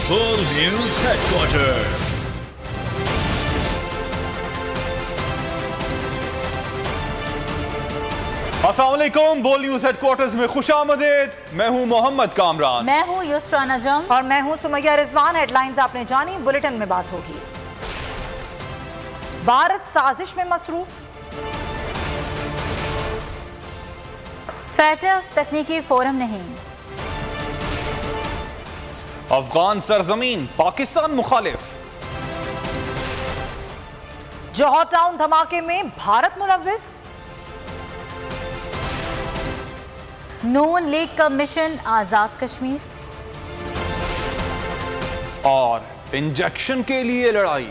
World News Headquarters। अस्सलाम वालेकुम। बोल न्यूज हेडक्वार्टर्स में खुशामदीद। मैं हूं मोहम्मद कामरान। मैं हूं युसरा नजम और मैं हूं सुमैया रिजवान। हेडलाइंस आपने जानी, बुलेटिन में बात होगी। भारत साजिश में मसरूफ। फैटफ तकनीकी फोरम नहीं। अफगान सरजमीन पाकिस्तान मुखालिफ। जौहर टाउन धमाके में भारत मुलव्विस। नून लीग का मिशन आजाद कश्मीर। और इंजेक्शन के लिए लड़ाई।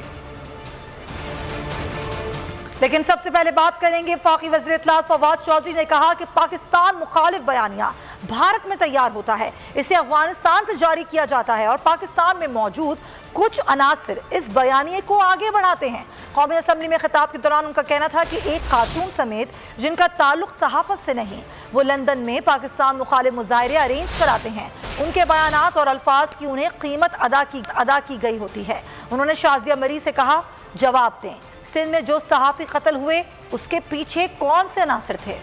लेकिन सबसे पहले बात करेंगे, वफाकी वज़ीर इत्तलात फवाद चौधरी ने कहा कि पाकिस्तान मुखालिफ बयानिया भारत में तैयार होता है, इसे अफगानिस्तान से जारी किया जाता है और पाकिस्तान में मौजूद कुछ अनासर इस बयानिए को आगे बढ़ाते हैं। कौमी असम्बली में खिताब के दौरान उनका कहना था कि एक खातून समेत जिनका ताल्लुक सहाफत से नहीं, वो लंदन में पाकिस्तान मुखालिफ मुजाहरे अरेंज कराते हैं। उनके बयानात और अल्फाज की उन्हें कीमत अदा की गई होती है। उन्होंने शाजिया मरी से कहा, जवाब दें, सिंध में जो सहाफ़ी कत्ल हुए उसके पीछे कौन से अनासर थे?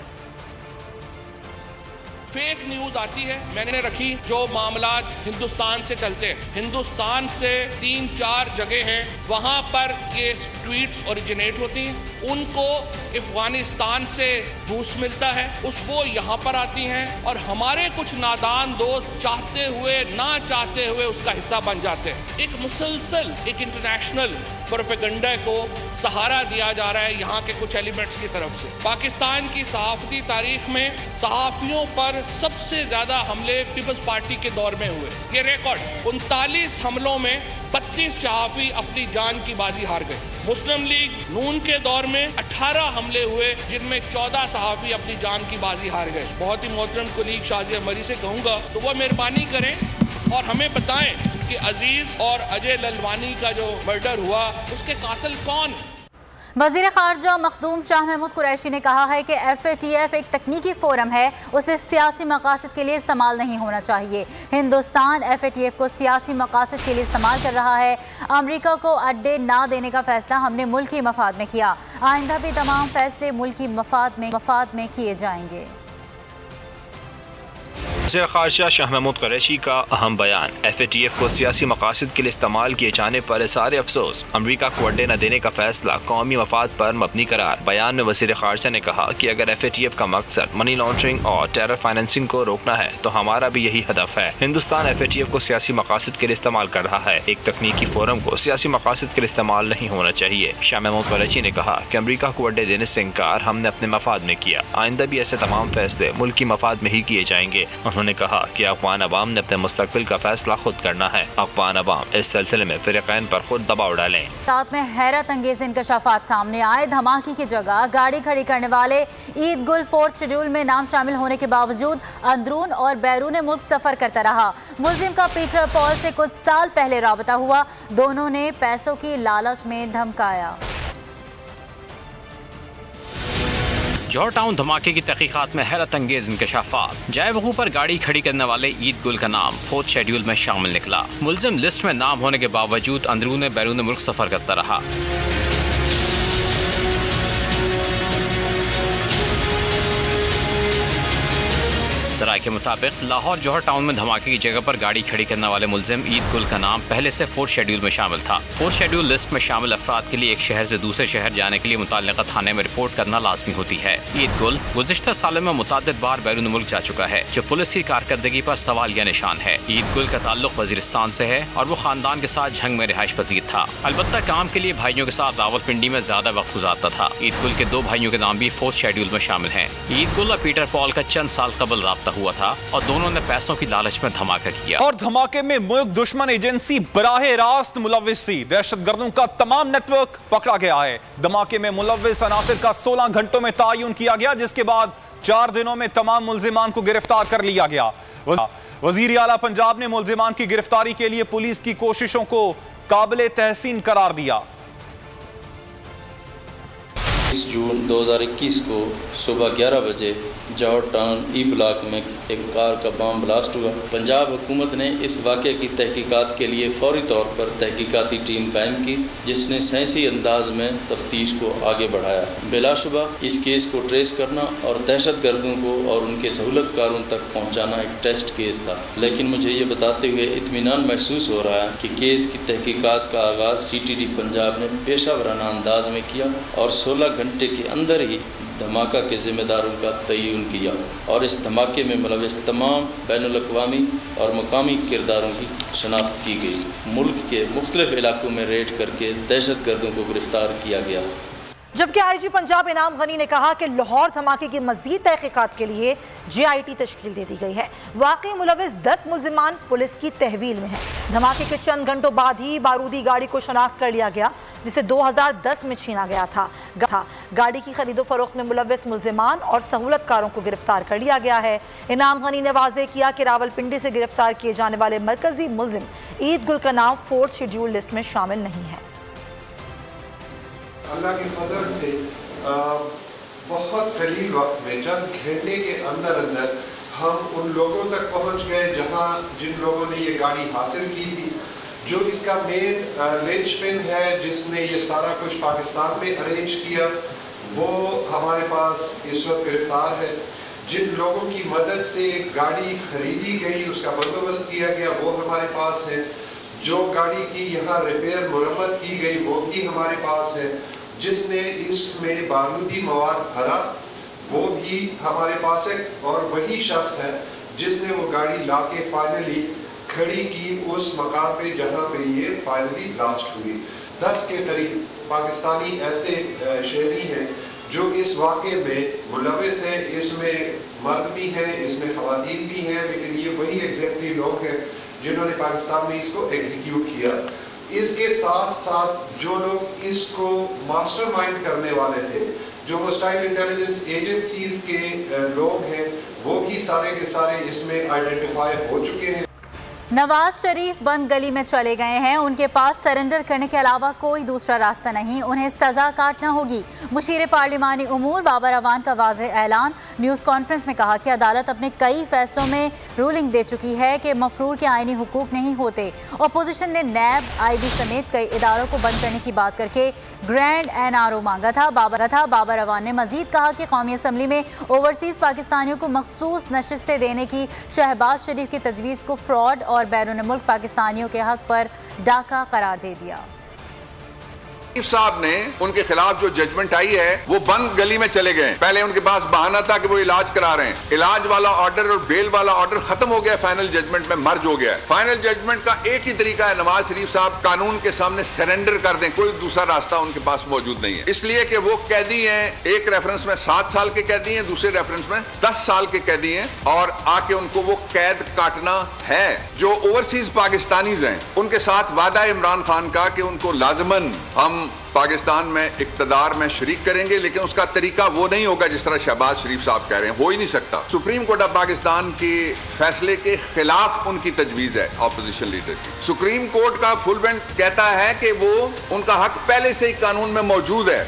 फेक न्यूज आती है, मैंने रखी जो मामला हिंदुस्तान से चलते हैं। हिंदुस्तान से 3-4 जगह हैं, वहां पर ये ट्वीट्स ओरिजिनेट होती हैं, उनको अफगानिस्तान से बूस्ट मिलता है, वो यहाँ पर आती हैं और हमारे कुछ नादान दोस्त चाहते हुए ना चाहते हुए उसका हिस्सा बन जाते हैं। एक मुसलसल एक इंटरनेशनल प्रोपेगेंडा को सहारा दिया जा रहा है यहाँ के कुछ एलिमेंट्स की तरफ से। पाकिस्तान की सहाफती तारीख में सहाफियों पर सबसे ज्यादा हमले पीपल्स पार्टी के दौर में हुए। ये रिकॉर्ड 39 हमलों में 32 सहाफी अपनी जान की बाजी हार गए। मुस्लिम लीग नून के दौर में 18 हमले हुए, जिनमें 14 सहाफी अपनी जान की बाजी हार गए। बहुत ही मोहतरम कुलीग शाजिया मरी से कहूंगा तो वह मेहरबानी करें और हमें बताएं कि अजीज और अजय ललवानी का जो मर्डर हुआ उसके कातिल कौन। वज़ीर ख़ारजा मखदूम शाह महमूद कुरैशी ने कहा है कि FATF एक तकनीकी फोरम है, उसे सियासी मकासद के लिए इस्तेमाल नहीं होना चाहिए। हिंदुस्तान FATF को सियासी मकासद के लिए इस्तेमाल कर रहा है। अमरीका को अड्डे ना देने का फैसला हमने मुल्की मफाद में किया, आइंदा भी तमाम फैसले मुल्की मफाद में किए जाएंगे। वज़ीर ख़ारजा शाह महमूद कुरैशी का अहम बयान। FATF को सियासी मकासद के लिए इस्तेमाल किए जाने पर इज़हार अफसोस, अमरीका को अड्डे न देने का फैसला कौमी मफाद पर मबनी करार। बयान में वज़ीर ख़ारजा ने कहा कि अगर FATF का मकसद मनी लॉन्ड्रिंग और टेरर फाइनेंसिंग को रोकना है तो हमारा भी यही हदफ है। हिंदुस्तान FATF को सियासी मकासद के लिए इस्तेमाल कर रहा है, एक तकनीकी फोरम को सियासी मकासद के लिए इस्तेमाल नहीं होना चाहिए। शाह महमूद कुरैशी ने कहा कि अमरीका को अड्डे देने से इनकार हमने अपने मफाद में किया, आइंदा भी ऐसे तमाम फैसले मुल्की मफाद में ही किए जाएंगे। उन्होंने कहा कि अफगान अवाम ने अपने मुस्तकबिल का फैसला खुद करना है। अफगान अवाम इस सिलसिले में फ़िरक़ैन पर खुद दबाव डालें। साथ में हैरत अंगेज इंकशाफात सामने आए। धमाके की जगह गाड़ी खड़ी करने वाले ईद गुल 4th शेड्यूल में नाम शामिल होने के बावजूद अंदरून और बैरून मुल्क सफर करता रहा। मुल्जिम का पीटर पॉल से कुछ साल पहले राबता हुआ, दोनों ने पैसों की लालच में धमकाया। जौहर टाउन धमाके की तहकीकात में हैरत अंगेज इंकशाफात। जाए वकूँ पर गाड़ी खड़ी करने वाले ईद गुल का नाम 4th शेड्यूल में शामिल निकला। मुल्जिम लिस्ट में नाम होने के बावजूद अंदरून बैरून मुल्क सफर करता रहा। जराये के मुताबिक लाहौर जौहर टाउन में धमाके की जगह पर गाड़ी खड़ी करने वाले मुल्जिम ईद गुल का नाम पहले से 4th शेड्यूल में शामिल था। 4th शेड्यूल लिस्ट में शामिल अफराद के लिए एक शहर से दूसरे शहर जाने के लिए मुताल्लिका थाने में रिपोर्ट करना लाजमी होती है। ईद गुल गुज़िश्ता सालों में मुताद्दिद बार बैरून मुल्क जा चुका है, जो पुलिस की कारकर्दगी पर सवालिया निशान है। ईद गुल का ताल्लुक वजीरिस्तान से है और वो खानदान के साथ झंग में रिहाइश पजीर था। अलबत्ता काम के लिए भाइयों के साथ रावलपिंडी में ज्यादा वक्त गुजारता था। ईद गुल के 2 भाइयों के नाम भी 4th शेड्यूल में शामिल हैं। ईद गुल और पीटर पॉल का चंद साल कबल राब्ता हुआ था और दोनों ने पैसों की लालच में धमाका किया। और धमाके में मुल्क दुश्मन एजेंसी बराहे रास्त मुलव्विस थी। दहशतगर्दों का तमाम नेटवर्क पकड़ा गया है। धमाके में मुलव्विस अनासिर का 16 घंटों में तयन किया गया, जिसके बाद 4 दिनों में तमाम मुल्जिमान को गिरफ्तार कर लिया गया। वजीर आला पंजाब ने मुल्जिमान की गिरफ्तारी के लिए पुलिस की कोशिशों को काबिल तहसीन करार दिया। 20 जून 2021 को सुबह 11 बजे जौहर टाउन ई ब्लॉक में एक कार का बम ब्लास्ट हुआ। पंजाब हुकूमत ने इस वाक़े की तहकीकात के लिए फौरी तौर पर तहकीकाती टीम कायम की, जिसने साइंसी अंदाज में तफ्तीश को आगे बढ़ाया। बिलाशुबा इस केस को ट्रेस करना और दहशतगर्दों को और उनके सहूलतकारों तक पहुँचाना एक टेस्ट केस था, लेकिन मुझे ये बताते हुए इत्मीनान महसूस हो रहा है कि केस की तहकीकात का आगाज़ CTD पंजाब ने पेशा वराना अंदाज में किया और 16 घंटे के अंदर ही धमाका के ज़िम्मेदारों का तयन किया और इस धमाके में मुलविस तमाम बैनुल-अक़वामी और मकामी किरदारों की शनाख्त की गई। मुल्क के मुख्तलिफ इलाकों में रेड करके दहशतगर्दों को गिरफ्तार किया गया। जबकि IG पंजाब इनाम गनी ने कहा कि लाहौर धमाके की मज़ीद तहकीकात के लिए JIT तश्कील दे दी गई है। वाकई मुलविस 10 मुल्ज़िमान पुलिस की तहवील में है। धमाके के चंद घंटों बाद ही बारूदी गाड़ी को शनाख्त कर लिया गया, जिसे 2010 में छीना गया था। गाड़ी की खरीदो फरोख्त में मुलविस मुल्ज़िमान और सहूलतकारों को गिरफ्तार कर लिया गया है। इनाम गनी ने वाज़ेह किया कि रावलपिंडी से गिरफ्तार किए जाने वाले मरकजी मुल्ज़िम ईद गुल का नाम 4th शेड्यूल लिस्ट में शामिल नहीं है। अल्लाह के फजल से बहुत करीब वक्त में चंद घंटे के अंदर अंदर हम उन लोगों तक पहुंच गए जिन लोगों ने ये गाड़ी हासिल की थी। जो इसका मेन लिंचपिन है जिसने ये सारा कुछ पाकिस्तान में अरेंज किया, वो हमारे पास इस वक्त गिरफ्तार है। जिन लोगों की मदद से गाड़ी खरीदी गई, उसका बंदोबस्त किया गया, वो हमारे पास है। जो गाड़ी की यहाँ रिपेयर मुरम्मत की गई, वो भी हमारे पास है। जिसने इसमें बारूदी मवाद भरा, वो भी हमारे पास है। और वही शख्स है जिसने वो गाड़ी लाके फाइनली खड़ी की उस मकाम पे जहाँ पे ये फाइनली ब्लास्ट हुई। 10 के करीब पाकिस्तानी ऐसे शहरी हैं जो इस वाक़े में मुलविस हैं। इसमें मर्द भी हैं, इसमें ख़वातीन भी हैं, लेकिन ये वही एग्जैक्टली लोग हैं जिन्होंने पाकिस्तान में इसको एग्जीक्यूट किया। इसके साथ साथ जो लोग इसको मास्टरमाइंड करने वाले थे, जो होस्टाइल इंटेलिजेंस एजेंसीज के लोग हैं, वो भी सारे के सारे इसमें आइडेंटिफाई हो चुके हैं। नवाज शरीफ बंद गली में चले गए हैं। उनके पास सरेंडर करने के अलावा कोई दूसरा रास्ता नहीं, उन्हें सजा काटना होगी। मुशीर पार्लिमानी उमूर बाबर अवान का वाज़ेह ऐलान। न्यूज़ कॉन्फ्रेंस में कहा कि अदालत अपने कई फैसलों में रूलिंग दे चुकी है कि मफरूर के आईनी हुकूक नहीं होते। अपोजिशन ने नैब, IB समेत कई इदारों को बंद करने की बात करके ग्रैंड NRO मांगा था। बाबर अवान ने मजीद कहा कि कौमी असम्बली में ओवरसीज़ पाकिस्तानियों को मखसूस नशिस्तें देने की शहबाज शरीफ की तजवीज़ को फ्रॉड और बैरून मुल्क पाकिस्तानियों के हक पर डाका करार दे दिया। साहब ने उनके खिलाफ जो जजमेंट आई है वो बंद गली में चले गए। पहले उनके पास बहाना था कि वो इलाज करा रहे हैं। इलाज वाला ऑर्डर और बेल वाला ऑर्डर खत्म हो गया, फाइनल जजमेंट में मर्ज हो गया। फाइनल जजमेंट का एक ही तरीका है, नवाज शरीफ साहब कानून के सामने सरेंडर कर दें। कोई दूसरा रास्ता उनके पास मौजूद नहीं है, इसलिए कि वो कैदी हैं। एक रेफरेंस में 7 साल के कैदी हैं, दूसरे रेफरेंस में 10 साल के कैदी हैं, और आके उनको वो कैद काटना है। जो ओवरसीज पाकिस्तानीज हैं उनके साथ वादा इमरान खान का कि उनको लाजमन हम पाकिस्तान में इक्तदार में शरीक करेंगे, लेकिन उसका तरीका वो नहीं होगा जिस तरह शहबाज शरीफ साहब कह रहे हैं। हो ही नहीं सकता। सुप्रीम कोर्ट ऑफ पाकिस्तान के फैसले के खिलाफ उनकी तजवीज है ऑपोजिशन लीडर की। सुप्रीम कोर्ट का फुल बेंच कहता है कि वो उनका हक पहले से ही कानून में मौजूद है।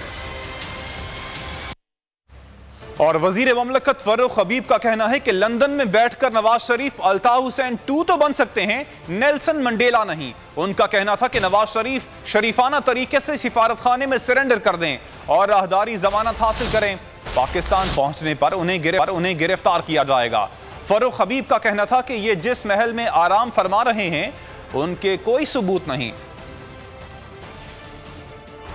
और वजीर ममलकत फर्रुख हबीब का कहना है कि लंदन में बैठकर नवाज शरीफ अल्ताफ हुसैन 2 तो बन सकते हैं, नेल्सन मंडेला नहीं। उनका कहना था कि नवाज शरीफ शरीफाना तरीके से सिफारत खाने में सरेंडर कर दें और राहदारी जमानत हासिल करें। पाकिस्तान पहुंचने पर उन्हें गिरफ्तार किया जाएगा। फर्रुख हबीब का कहना था कि ये जिस महल में आराम फरमा रहे हैं उनके कोई सबूत नहीं।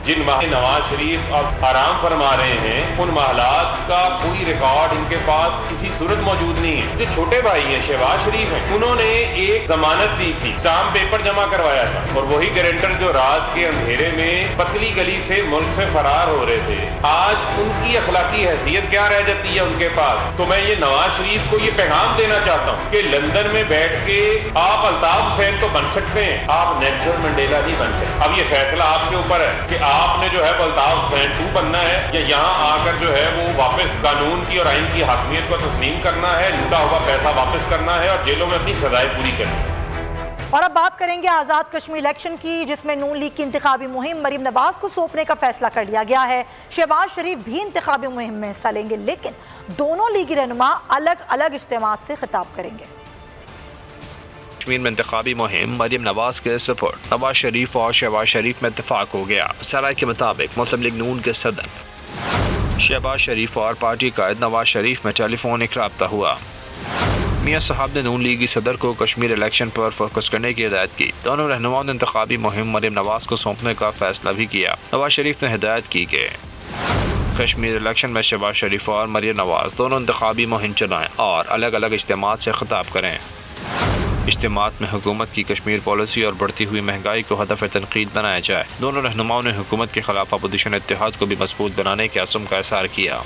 जिन नवाज शरीफ अब आराम फरमा रहे हैं उन महलात का कोई रिकॉर्ड इनके पास किसी सूरत मौजूद नहीं है। जो छोटे भाई हैं शहबाज शरीफ हैं, उन्होंने एक जमानत दी थी, स्टाम्प पेपर जमा करवाया था, और वही गारंटर जो रात के अंधेरे में पतली गली से मुल्क से फरार हो रहे थे, आज उनकी अखलाकी हैसियत क्या रह जाती है उनके पास। तो मैं ये नवाज शरीफ को ये पैगाम देना चाहता हूँ कि लंदन में बैठ के आप अल्ताफ हुसैन तो बन सकते हैं, आप नेल्सन मंडेला नहीं बन सकते। अब ये फैसला आपके ऊपर है कि आपने जो है अल्ताफ हुसैन 2 बनना है या यहाँ आकर जो है वो वापस कानून की और आइन की हाकमियत को तस्लीम करना है, लूटा हुआ पैसा वापस करना है और जेलों में अपनी सजाएं पूरी करनी है। और अब बात करेंगे आज़ाद कश्मीर इलेक्शन की, जिसमें नून लीग की इंतखाबी मुहिम मरीम नवाज को सौंपने का फैसला कर लिया गया है। शहबाज शरीफ भी इंतखाबी मुहिम में हिस्सा लेंगे, लेकिन दोनों लीगी रहनुमा अलग अलग इज्तिमात से खिताब करेंगे। कश्मीर में इंतखाबी मुहिम मरीम नवाज के सपोर्ट, नवाज शरीफ और शहबाज शरीफ में इत्तेफाक हो गया। सराय के मुताबिक मुस्लिम लीग नून के सदर शहबाज शरीफ और पार्टी कायद नवाज शरीफ में टेलीफोनिक राब्ता हुआ। मियां साहब ने नून लीगी सदर को कश्मीर इलेक्शन पर फोकस करने की हिदायत की। दोनों रहनुमाओं ने इंतखाबी मुहिम मरीम नवाज को सौंपने का फैसला भी किया। नवाज शरीफ ने हिदायत की कि कश्मीर इलेक्शन में शहबाज शरीफ और मरीम नवाज दोनों इंतखाबी मुहिम चलाएं और अलग अलग इज्तिमात से खिताब करें। इज्तिमात में हुकूमत की कश्मीर पॉलिसी और बढ़ती हुई महंगाई को हदफ तनकीद बनाया जाए। दोनों रहनुमाओं ने हुकूमत के खिलाफ अपोजिशन इत्तेहाद को भी मजबूत बनाने के अज़्म का इज़हार किया।